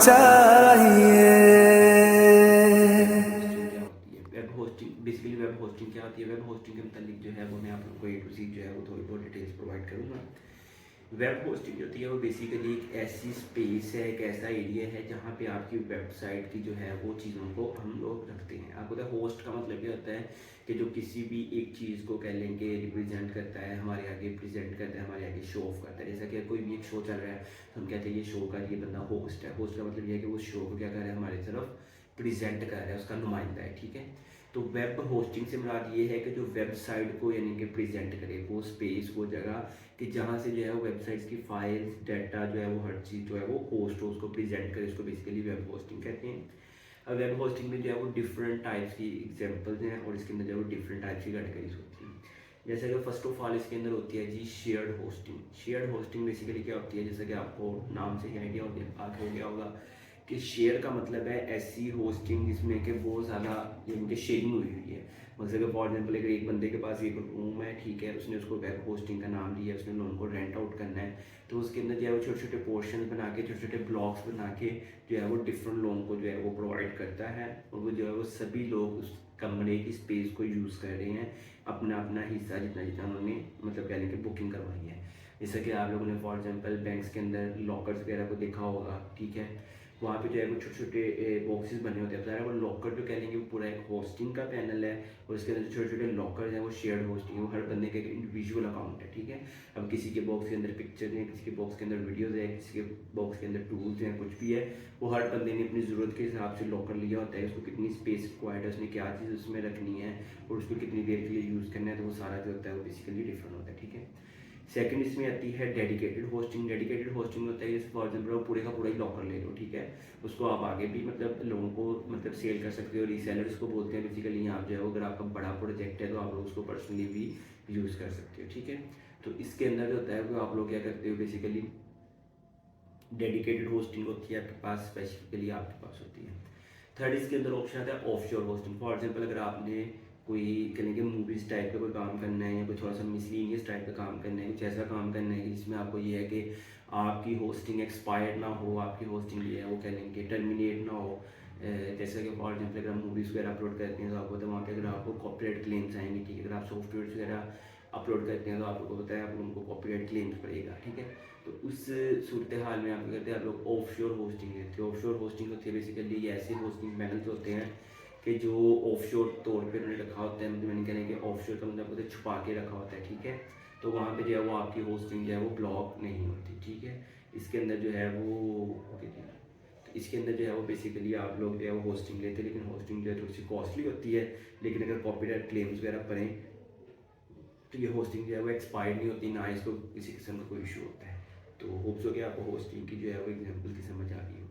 चाहिए। Web hosting basically web hosting क्या होती है? वेब होस्टिंग के मतलब जो है वो मैं आप लोगों को ए टू सी जो है वो थोड़ी बहुत डिटेल्स प्रोवाइड करूँगा। वेब होस्टिंग जो होती है वो बेसिकली एक ऐसी स्पेस है, एक ऐसा एरिया है जहाँ पे आपकी वेबसाइट की जो है वो चीज़ों को हम लोग रखते हैं। आपको पता है होस्ट का मतलब ये होता है कि जो किसी भी एक चीज़ को कह लें कि रिप्रेजेंट करता है, हमारे आगे प्रेजेंट करता है, हमारे आगे शो ऑफ करता है। जैसा कि कोई भी एक शो चल रहा है तो हम कहते हैं ये शो का ये बंदा होस्ट है। होस्ट का मतलब ये है कि वो शो को क्या कर रहा है, हमारी तरफ प्रेजेंट कर रहा है, उसका नुमाइंदा है, ठीक है। तो वेब होस्टिंग से मुराद ये है कि जो वेबसाइट को यानी कि प्रेजेंट करे, वो स्पेस, वो जगह कि जहाँ से जो है वो वेबसाइट्स की फाइल्स, डाटा जो है वो हर चीज़ जो है वो होस्ट हो, उसको प्रेजेंट करे, उसको बेसिकली वेब होस्टिंग कहते हैं। अब वेब होस्टिंग में जो है वो डिफरेंट टाइप्स की एग्जांपल्स हैं और इसके अंदर जो है वो डिफरेंट टाइप्स की कैटेगरीज होती हैं। जैसे कि फर्स्ट ऑफ ऑल इसके अंदर होती है जी shared hosting. Shared hosting basically क्या होती है, जैसे कि आपको नाम से ही आइडिया हो गया होगा कि शेयर का मतलब है ऐसी होस्टिंग जिसमें कि बहुत ज़्यादा यानी कि शेयरिंग हुई हुई है। मतलब कि फॉर एग्जाम्पल अगर एक बंदे के पास एक रूम है, ठीक है, उसने उसको वेब होस्टिंग का नाम दिया, उसने लोन को रेंट आउट करना है, तो उसके अंदर जो है वो छोटे छोटे पोर्शन बना के, छोटे छोटे ब्लॉक्स बना के जो है वो डिफरेंट लोन को जो है वो प्रोवाइड करता है। और वो जो है वो सभी लोग उस कमरे की स्पेस को यूज़ कर रहे हैं, अपना अपना हिस्सा जितना जितना उन्होंने मतलब कह लें कि बुकिंग करवाई है। जैसे कि आप लोगों ने फॉर एग्जांपल बैंक्स के अंदर लॉकर्स वगैरह को देखा होगा, ठीक है, वहाँ पे जो है वो छोटे छोटे बॉक्सेस बने होते हैं। सारा वो लॉकर जो कह लेंगे वो पूरा एक होस्टिंग का पैनल है और इसके अंदर जो छोटे छोटे लॉकर हैं वो शेयर्ड होस्टिंग है, वो हर बंदे का एक इंडिविजुअल अकाउंट है, ठीक है। अब किसी के बॉक्स के अंदर पिक्चर है, किसी के बॉक्स के अंदर वीडियोज़ है, किसी के बॉक्स के अंदर टूल्स हैं, कुछ भी है, वो हर बंदे ने अपनी ज़रूरत के हिसाब से लॉकर लिया होता है। उसको कितनी स्पेस रिक्वायर्ड है, उसने क्या चीज़ उसमें रखनी है और उसको कितनी देर के लिए यूज़ करना है, तो वो सारा जो होता है वो बेसिकली डिफरेंट होता है, ठीक है। सेकंड इसमें आती है डेडिकेटेड होस्टिंग। डेडिकेटेड होस्टिंग होता है जैसे फॉर एग्जाम्पल पूरे का पूरा ही लॉकर ले लो, ठीक है, उसको आप आगे भी मतलब लोगों को मतलब सेल कर सकते हो, रीसेलर्स को बोलते हैं बेसिकली। आप जो है अगर आपका बड़ा प्रोजेक्ट है तो आप लोग उसको पर्सनली भी यूज़ कर सकते हो, ठीक है। तो इसके अंदर जो होता है वो आप लोग क्या करते हो, बेसिकली डेडिकेटेड होस्टिंग होती है आपके पास, स्पेसिफिकली आपके पास होती है। थर्ड इसके अंदर ऑप्शन आता है ऑफशोर होस्टिंग। फॉर एग्जांपल अगर आपने कोई कहेंगे मूवीज़ टाइप का कोई काम करना है या कोई थोड़ा सा मिसलीनियस टाइप का काम करना है, कुछ ऐसा काम करना है कि जिसमें आपको ये है कि आपकी होस्टिंग एक्सपायर्ड ना हो, आपकी होस्टिंग ये है वो कह लेंगे टर्मिनेट ना हो। जैसे कि फॉर एग्जाम्पल अगर मूवीज़ वगैरह अपलोड करते हैं तो आपको पता है वहाँ पे अगर आपको कॉपीराइट क्लेम्स आएंगे, ठीक है। अगर आप सॉफ्टवेयर वगैरह अपलोड करते हैं तो आप लोगों को पता है आप उनको कॉपीराइट क्लेम्स पड़ेगा, ठीक है। तो उस सूरत हाल में आप कहते हैं आप लोग ऑफशोर होस्टिंग लेते हैं। ऑफशोर होस्टिंग होती है बेसिकली ऐसे होस्टिंग पैनल्स होते हैं कि जो ऑफशोर तौर पे उन्होंने रखा होता है, मतलब मैंने कहना है कि ऑफशोर का मतलब होता है छुपा के रखा होता है, ठीक है। तो वहाँ पे जो है वो आपकी होस्टिंग जो है वो ब्लॉक नहीं होती, ठीक है। इसके अंदर जो है वो ओके जी, तो इसके अंदर जो है वो बेसिकली आप लोग जो है वो होस्टिंग लेते हैं, लेकिन होस्टिंग जो है थोड़ी सी कॉस्टली होती है। लेकिन अगर कॉपीराइट क्लेम्स वगैरह पड़ें तो ये होस्टिंग जो है वो एक्सपायर्ड नहीं होती, ना इसको किसी किस्म का कोई इशू होता है। तो होप्स हो कि आपको होस्टिंग की जो है वो एग्जाम्पल की समझ आ गई हो।